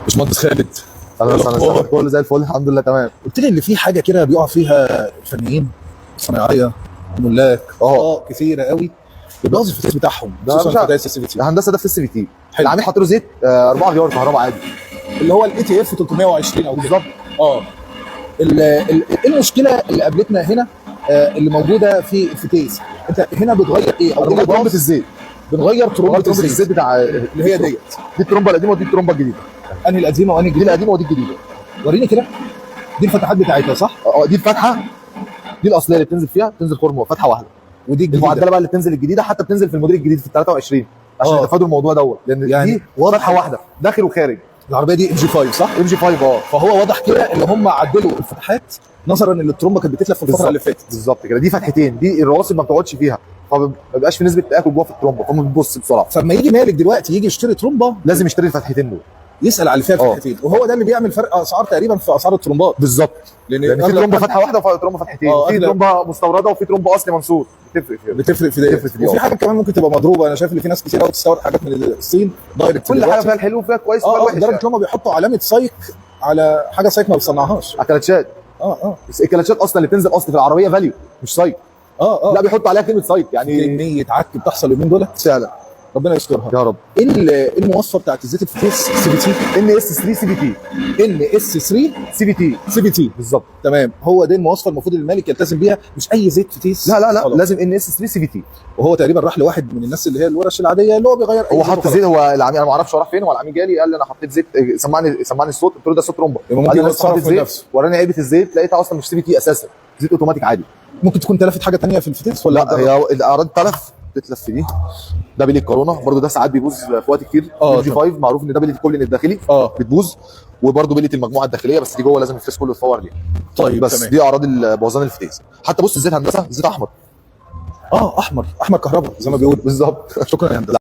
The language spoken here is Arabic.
باشمهندس خالد، انا كله زي الفل الحمد لله تمام. قلت لي ان في حاجه كده بيقع فيها الفنيين الصناعيه الملاك كثيره قوي بيبوظ الفتيس بتاعهم، خصوصا فتيس السي في تي. الهندسه ده في السي في تي العميل حاط له زيت 4 غيار كهرباء عادي اللي هو الاي تي اف 320 او بالظبط. ايه المشكله اللي قابلتنا هنا اللي موجوده في الفتيس؟ انت هنا بتغير ايه؟ او بنغير ترمبه الزيت، بنغير ترمبه الزيت بتاع اللي هي ديت. دي الترمبه القديمه ودي الترمبه الجديده. انهي القديمه وانهي دي القديمه ودي الجديده. وريني كده. دي الفتحات بتاعتها صح؟ دي الفتحه، دي الاصليه اللي بتنزل فيها، بتنزل خرم فتحه واحده. ودي الجديده المعدله بقى اللي بتنزل الجديده، حتى بتنزل في الموديل الجديد في ال 23 عشان يتفادوا الموضوع دوت، لان يعني دي فتحه واحده داخل وخارج. العربيه دي ام جي 5 صح؟ ام جي 5 فهو واضح كده ان هم عدلوا الفتحات نظرا ان الترومبه كانت بتتلف في الفتره اللي فاتت. بالظبط كده. دي فتحتين، دي الرواسب ما بتقعدش فيها، فما بيبقاش في نسبه تاكل جوه في الترومبه، فما بتبص بسرعه. فلما يجي مالك دلوقتي يجي يشتري ترومبه لازم يشتري الفتحتين دول، يسال على اللي فيها فتحتين، وهو ده اللي بيعمل فرق اسعار تقريبا في اسعار الترومبات. بالظبط، لان في ترومبه فتحه واحده وفي ترومبه فتحتين، في ترومبه مستورده وفي ترومبه اصلي منصور. بتفرق في ده. وفي حاجه كمان ممكن تبقى مضروبه. انا شايف ان في ناس كتير قوي بتستورد حاجات من الصين دايركت. كل حاجه فيها الحلو وفيها الكويس وفيها الوحش. لدرجه ان هم بيحطوا علامه سايك على حاجه سايك ما بيصنعهاش. على الكلاتشات. الكلاتشات اصلا اللي بتنزل اصل في العربيه فاليو مش سايك. لا بيحطوا عليها كلمه سايك، يعني كميه عك بتحصل اليومين دول فعلا. ربنا يسترها يا رب. ايه المواصفه بتاعت الزيت الفتيس سي بي تي؟ ان اس 3 سي بي تي. ان اس 3 سي بي تي بالظبط. تمام. هو دي المواصفه المفروض المالك يلتزم بيها، مش اي زيت فتيس. لا لازم ان اس 3 سي بي تي. وهو تقريبا راح لواحد من الناس اللي هي الورش العاديه اللي هو بيغير هو حط زيت. هو العميل انا ما اعرفش هو راح فين. هو العميل جالي قال لي انا حطيت زيت، سمعني الصوت، قلت له ده صوت ترومبه. ممكن يتصرف من نفسه. وراني علبه الزيت لقيتها اصلا مش سي بي تي اساسا، زيت اوتوماتيك عادي. ممكن تكون تلفت حاجه ثانيه في الفتيس ولا لا؟ هي الاعراض تلف بتتلف في دي. ده بيلي الكورونا برضو، ده ساعات بيبوظ في وقت كتير. جي 5 معروف ان ده بيلي الكولين الداخلي بتبوظ، وبرضو بيلي المجموعه الداخليه، بس دي جوه لازم الفيس كله يتفور ليها. طيب بس تمام. دي اعراض بوظان الفتيس. حتى بص الزيت هندسه زيت احمر. احمر كهرباء زي ما بيقولوا بالظبط. شكرا يا هندسه.